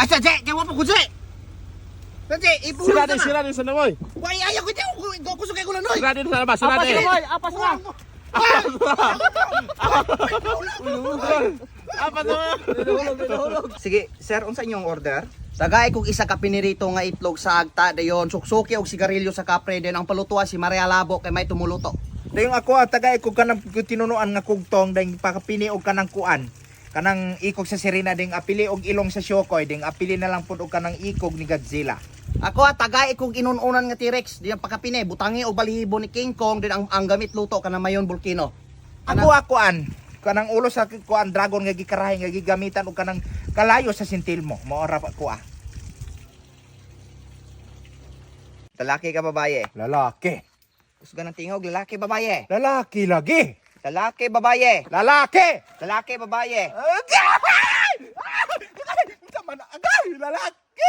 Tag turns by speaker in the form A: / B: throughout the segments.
A: Asa, Je? Kaya wapang ko, Je! Sa, Je, ipulong
B: Sira
A: ka
B: din,
A: na!
B: sira din sa namoy.
A: Why, ayaw ko, Je! Gusto kayo ko lang, Noy!
B: Sira din sa labas, sira din.
A: Apas na!
B: Apat na.
A: Sige, sir, unsa inyong order? Tagay kog isa ka pinirito nga itlog sa agta dayon suksuki og sigarilyo sa kapre den ang palutuan si Maria Labo kay may tumuluto.
C: Dayong ako tagay ko kanang tinunuan nga kugtong dayong pakapini og kanang kuan. Kanang ikog sa Serena ding apili og ilong sa Shokoy ding apili na lang pud og kanang ikog ni Godzilla.
A: Ako tagay kog inununan nga T-Rex diyan pakapine butangi og balihibo ni King Kong din ang gamit luto kana mayon volcano.
C: Ako kanang ulo sa kuan dragon nga gikarahay nga gigamitan og kanang kalayo sa sintilmo. Mao ra ko
A: Lalaki ka babaye?
C: Lalaki.
A: Gusto ka ng tingog lalaki babaye?
C: Lalaki lagi.
A: Lalaki babaye?
C: Lalaki.
A: Lalaki babaye?
C: Tama na agay lalaki.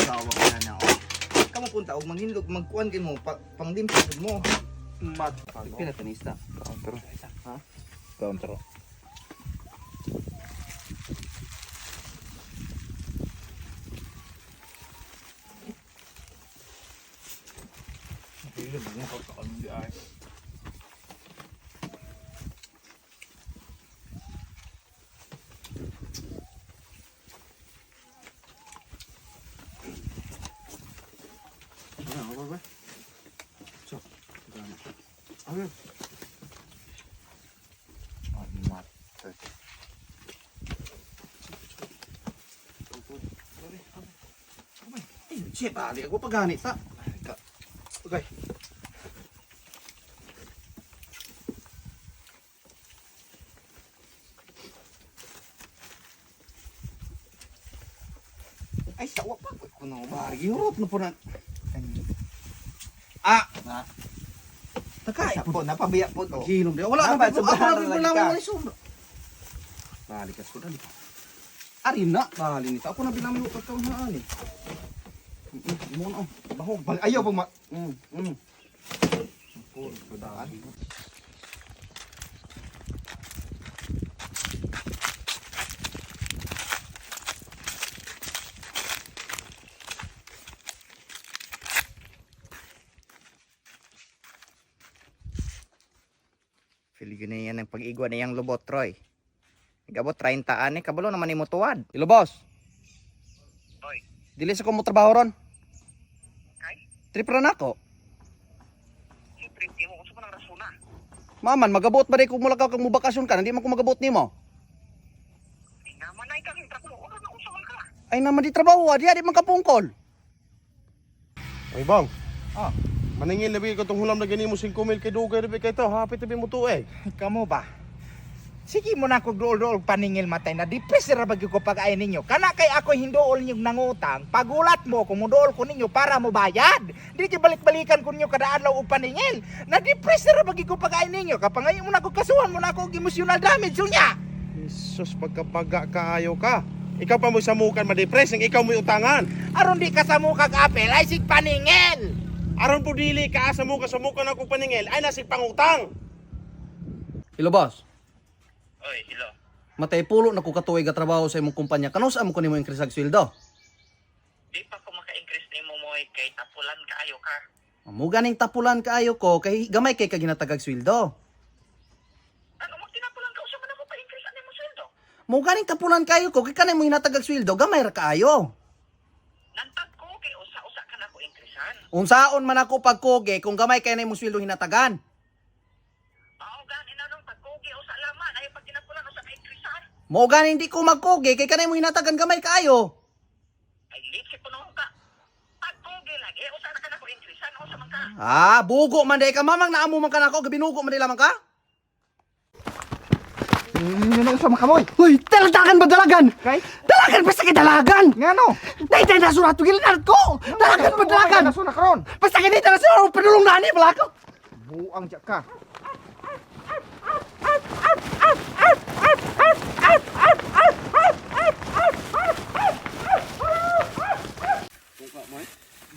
A: Tawa ka na oh. Kamu punta og manghindog magkuan kin mo pangdimpod mo.
C: Mat.
A: Pinatanista.
C: Pero.
A: Ha?
C: Pero.
A: Shit, ali ako pagganit ta. Okay. Ay, sawa pa ko kuno ba? Europe na po na. Na. Takay po, napabiya po to. Hilom di. Wala na ba sobrahan na lang ka. Balik ka sudah di. Ari na, bali nito. Ako na binamay ko taon na ani. Mo na bahog. Ayaw pa ma. Ako, badaan. Filigo na yan ang pag-igwa na yung lubot, Troy. Gabot 30 ani, kabalo naman imo tuwad. Ilo boss.
D: Oy.
A: Dili sa ko mo trabaho ron.
D: Kay?
A: Trip ra nako.
D: Siyempre, di mo kung saan ang rasuna.
A: Maman, magabot ba day kung mulakaw kang mubakasyon ka? Hindi man ko magabot nimo.
D: Di naman na ikang trabaho. Ano na kung saan ka?
A: Ay naman di trabaho, di man kapungkol.
B: Ay bang.
C: Ah.
B: Maningil labi ko tong hulam na gani mo 5 mil kay dugay labi kay to. Hapit tabi mo to eh.
C: Kamo ba? Sige mo na kog dool paningil matay na depressed ra bagi ko pag-ay ninyo. Kana kay ako hindool niyo nangutang, pagulat mo kung mudool ko ninyo para mo bayad. Di ki balik-balikan ko ninyo kada adlaw og paningil. Na depressed ra bagi ko pag-ay ninyo. Kapangayo mo na ko kasuhan mo na ko og emotional damage unya.
B: Jesus, pagkapaga kaayo ka. Ikaw pa mo samukan ma-depress, ang ikaw mo utangan.
C: Aron di ka sa mukag apel ay sig paningil.
B: Aron po dili ka samukan ako paningil, ay nasig pangutang.
A: Ilo boss.
D: Oy, hello.
A: Matay pulo na ko katuig ga trabaho sa imong kumpanya. Kanos amo ko nimo increase ang sweldo?
D: Di pa ko maka-increase ni mo mo kay tapulan kaayo ka.
A: Amo ganing tapulan kaayo ko kay gamay kay kaginatagag sweldo.
D: Ano mo tinapulan ka usa man ako pa-increase ani mo sweldo?
A: Mo ganing tapulan kaayo ko kay kanay mo hinatagag sweldo, gamay ra kaayo.
D: Nantag ko kay usa-usa ka na ko increasean.
A: Unsaon man ako pagkoge kung gamay kay na imong sweldo hinatagan?
D: Mao gani na nung pagkugi usa laman ay pag tinapulan usa ka increasean.
A: Mo ganing di ko magkoge kay kanay mo hinatagan gamay kaayo.
D: Ay litsi po nung ka. Pagkugi lagi usa na ka na ko increasean usa man ka.
A: Bugo man day ka mamang naamo man ka nako, gabinugo man day lamang ka.
C: Yun na sa makamoy.
A: Hoy, dalagan ba dalagan?
C: Kay?
A: Dalagan basta kay dalagan.
C: Ngano?
A: Naitay na surat gilinad ko. Dalagan ba dalagan?
C: Nasuna karon.
A: Basta kay na sa pinulong nani pala ko.
C: Buang jak ka.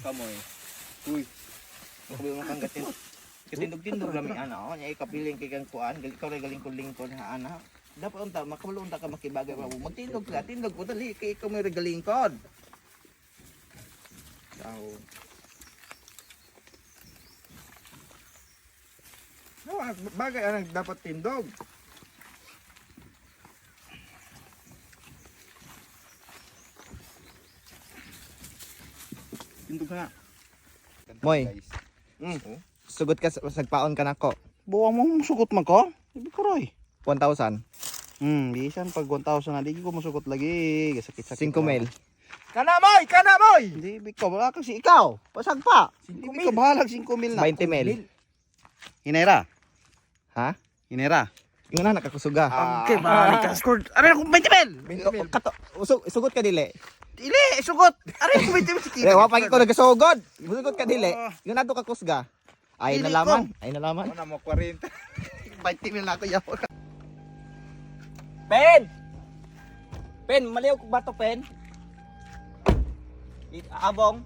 A: Kamoy. Uy.
C: Kabil mo kang katindog-tindog lami ana. Nya ikapiling kay kang kuan, ikaw ray galing kong lingkod ha ana. Dapat unta makabalo unta ka makibagay pa. Magtindog ka, tindog ko dali kay ikaw may regalingkod. Tao. No, bagay ang dapat tindog.
A: Tindog ka nga.
C: Moy.
A: Mm.
C: Sugot ka sagpaon ka nako.
A: Buwang mo musugot man ko. Ibi ko roy.
C: 1,000.
A: Bisan pag 1,000 na di ko musugot lagi. Sakit-sakit.
C: 5 mil. Kana moy!
A: Hindi, ibi ko. Wala kasi ikaw.
C: Pasag pa.
A: Ibi ka bahalag 5 mil na.
C: 20 mil.
A: Hinera.
C: Ha?
A: Hinera.
C: Yung na nakakusuga.
A: Okay, balik ka. Score. Aray ako 20 mil.
C: Sugot ka dili.
A: Dili, sugot. Aray ako 20 mil.
C: Re, wa pagi ko nagasugod. Sugot ka dili. Yung nato ka kusga. Ay
A: Dili
C: nalaman. Ay nalaman.
A: Ano mo 40? 20 mil na ako yaw.
C: Pen! Pen, maliw ko bato pen. Abong.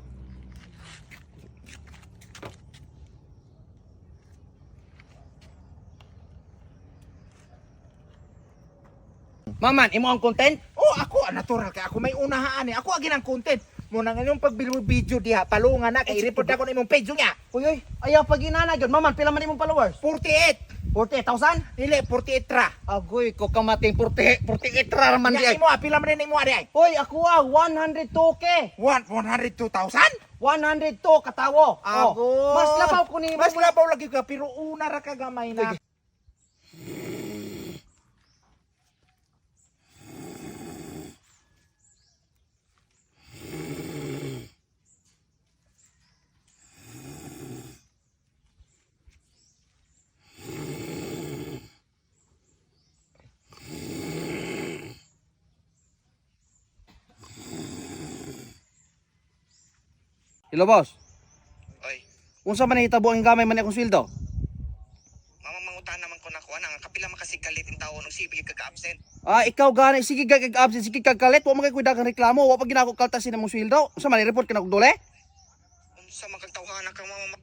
C: Maman, imo ang content?
E: Oh, ako natural kay ako may unahaan eh. Ako agin ang content. Mo nang inyong pagbili video diha palungan na kay report ako na imong page niya.
C: Uy, ayaw pag inana gyud. Maman, pila man imong followers?
E: 48.
C: 48,000?
E: Dili 48 ra.
C: Agoy, ko kamating 48 ra man di
E: Nya
C: ay.
E: imo pila man din imo di ay.
C: Hoy, ako 102k.
E: 102,000?
C: 102 katawo.
E: Ago.
C: Mas labaw ko ni
E: Mas labaw lagi ka pero una ra ka gamay na.
A: Hello, boss.
D: Oy,
A: Unsa man hitabo ang gamay man akong sweldo?
D: mangutan naman ko na kuha na. Kapila makasigalit yung tao nung sibil kag-absent.
A: Ikaw gani sige kag absent sige kag kalit, wa man kay kuida kang reklamo, wa pa ginako kaltasin imong sweldo. Unsa man i-report ka na og dole?
D: Unsa man kag tawhanan kang mama.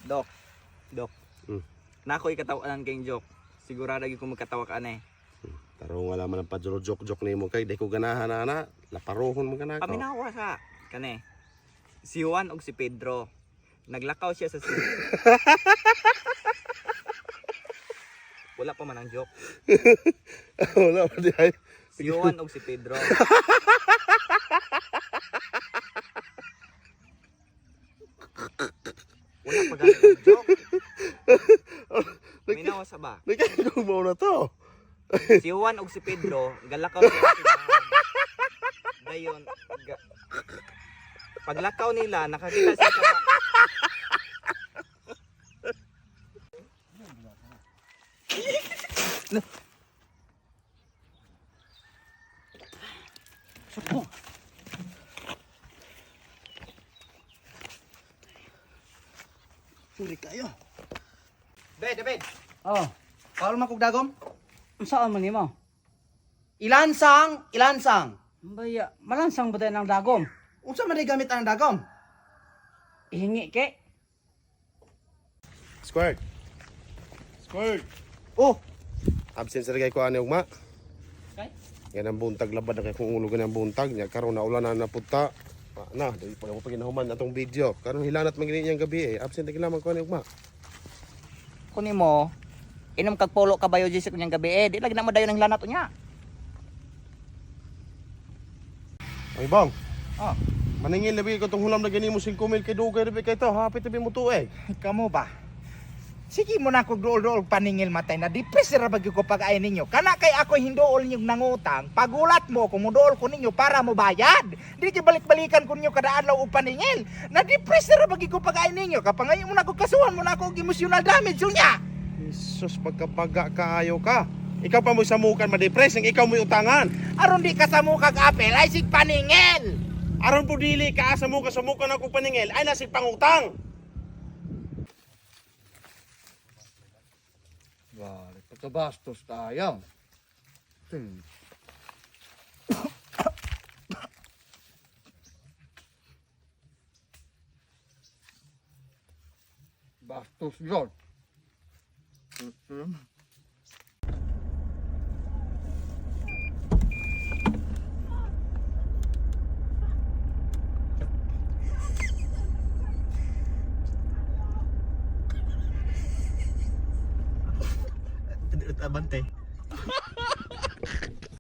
C: Dok. Dok.
B: Hmm.
C: Nako ikatawanan kayong joke. Sigurado gyud ko magkatawa ka na eh.
B: Tarong wala man ang padjok-jok nimo kay di ko ganahan ana. Laparohon man kanako.
C: Paminawa sa kane. Si Juan og si Pedro. Naglakaw siya sa Wala pa man ang joke.
B: Wala pa di ay.
C: Si Juan og si Pedro. Wala pa ganun ang joke. Paminawa sa ba?
B: Nagkakaw mo na to.
C: Si Juan og si Pedro, galakaw sila sa simbahan. Dayon, paglakaw nila, nakakita sila sa
A: Suri kayo.
C: Bed.
A: Oh. Paul man kog dagom?
F: Saan man nimo?
A: Ilansang.
F: Baya, malansang ba tayo ng dagom?
A: Unsa man gamit ang dagom?
F: Ihingi ke?
B: Squirt.
A: Oh,
B: Absent sa kay ko ani ugma.
F: Kay?
B: Yan ang buntag labad na kay kung ulo ganang buntag nya karon na ulan na napunta. Na, dili pa ako paginahuman atong video. Karon hilanat man gini yang gabi eh. Absent na lamang ko ani ugma.
C: kunin mo. Inom kag polo kabayo di sa kunyang gabi di lagi na mo dayon ang lanat unya.
B: Ay bang.
C: Oh.
B: Maningil labi ko tong hulam na gani mo 5 mil kay dugay labi kay to. Hapit tabi mo tuig.
E: Kamo ba? Sige mo na ko dool paningil matay na depress ra bagyo ko pag ay ninyo. Kana kay ako hindool niyo nangutang. Pagulat mo kung mudool ko ninyo para mo bayad. Di ki balik-balikan ko ninyo kada adlaw og paningil. Na depress ra bagyo ko pag ay ninyo. Kapangay mo na ko kasuhan mo na ko og emotional damage unya.
B: Jesus pagkabaga kaayo ka. Ikaw pa mo samukan ma-depress, ang ikaw mo utangan.
C: Aron di ka sa mukag apel ay sig paningil.
B: Aron po dili ka samukan ako paningil, ay nasig pangutang.
A: Balik, pagkabastos tayo. Bastos yun.
E: Abante.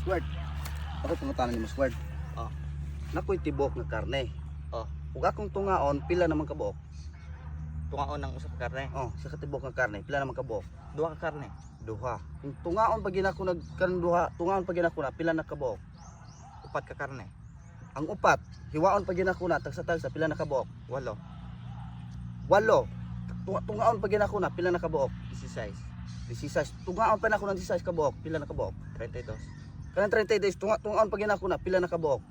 A: Sword. Ako pangutanan ni Mas Sword.
E: Oh.
A: Nakoy tibok nga karne.
E: Oh.
A: Ug akong tungaon pila naman ka buok.
E: Tungaon ng usa ka karne.
A: Oh, sa katibok nga karne pila naman ka buok.
E: Duha ka karne.
A: Duha. Kung tungaon pag ginako duha, tungaon pag ginako na pila na ka buok.
E: Upat ka karne.
A: Ang upat, hiwaon pag ginako na tagsa pila na ka buok.
E: 8.
A: 8. Tungaon pag ginako na pila na ka buok.
E: 16.
A: 16. Tungaon pa na ako ng 16 ka buok, pila na ka buok.
E: 32.
A: Kanang 30 days, tungaon pag ginako na pila na ka buok.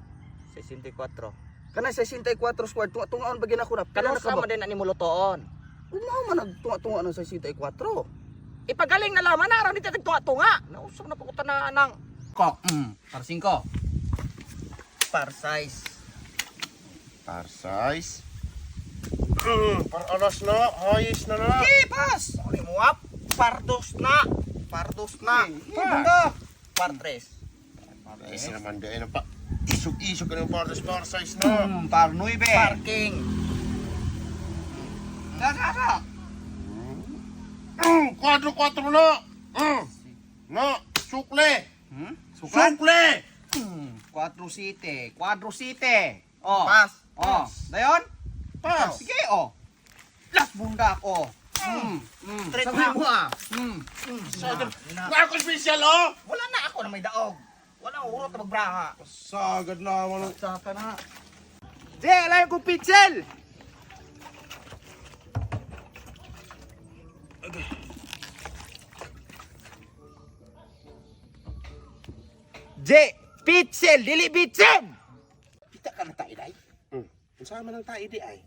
E: 64.
A: Kanang 64 square, tungaon pag ginako na pila
E: Kanang
A: na ka
E: sama
A: buok.
E: din ani mulutoon.
A: Umaw man nagtunga ng 64.
E: Ipagaling na laman na aron dito tunga. Nausog na pukutan na nang
A: Ko, para 5.
E: par size.
B: Par size. Par alas na, hayes na na.
E: Ipas. Uli mo up. Pardos na. Par 3.
B: Ayos naman di ay pa. Isog-isog ka ng par size na.
A: Par 9.
E: Parking.
A: Sa.
B: 4 na. Na, sukle. Sukle.
A: 4 City. Oh.
E: Pas.
A: Oh. Dayon?
B: Pas.
A: Sige, oh. Las bunda ko.
E: Treat mo ah.
B: Ako special oh.
E: Wala na ako na may daog. Wala urot na magbraha.
B: Sagad na naman.
A: Saka na.
C: Je, alayin kong pinsel. Je, pinsel, dili bitsen. Kita ka na tayo, day.
B: Saan man ang tayo di ay?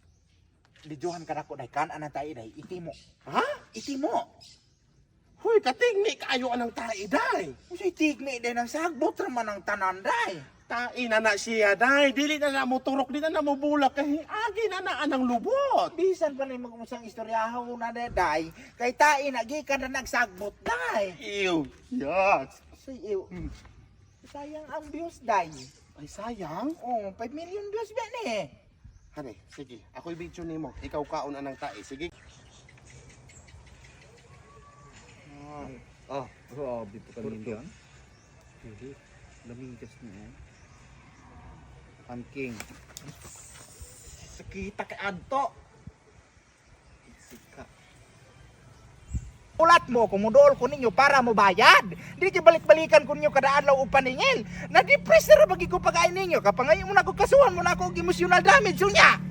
C: Lidyohan ka na ko, day. Kanan na tayo, day. Itimo.
B: Ha?
C: Itimo.
B: Hoy, katingni kayo anang tayo day.
C: Usay tigni, day, ng sagbot naman ang tanan, day.
B: Tai na na siya day. Dili na na mo turok, di na na mo bulak. Kaya agi na na anang lubot.
C: Bisan pa rin mag-umusang istoryahan ko na, day. Kay tayo, nagikan na nagsagbot, day.
B: Ew. Yes.
C: Say, ew. Sayang ang views, day.
B: Ay sayang.
C: Oh, 5 million views ba ni?
B: Hani, sige. Ako'y video nimo. Ikaw kaon anang tayo. Sige.
A: Oh, grabe po kanina yan. Hindi, lamigas na yan. Angking.
C: Sakita kay Adto.
A: Sika.
C: Ulat mo, kumudol ko ninyo para mo bayad. Di balik-balikan ko ninyo kada adlaw og paningil. Na-depress na ra bagi ko pag-ay ninyo. Kapag ngayon mo na ko kasuhan mo na ako og emotional damage unya.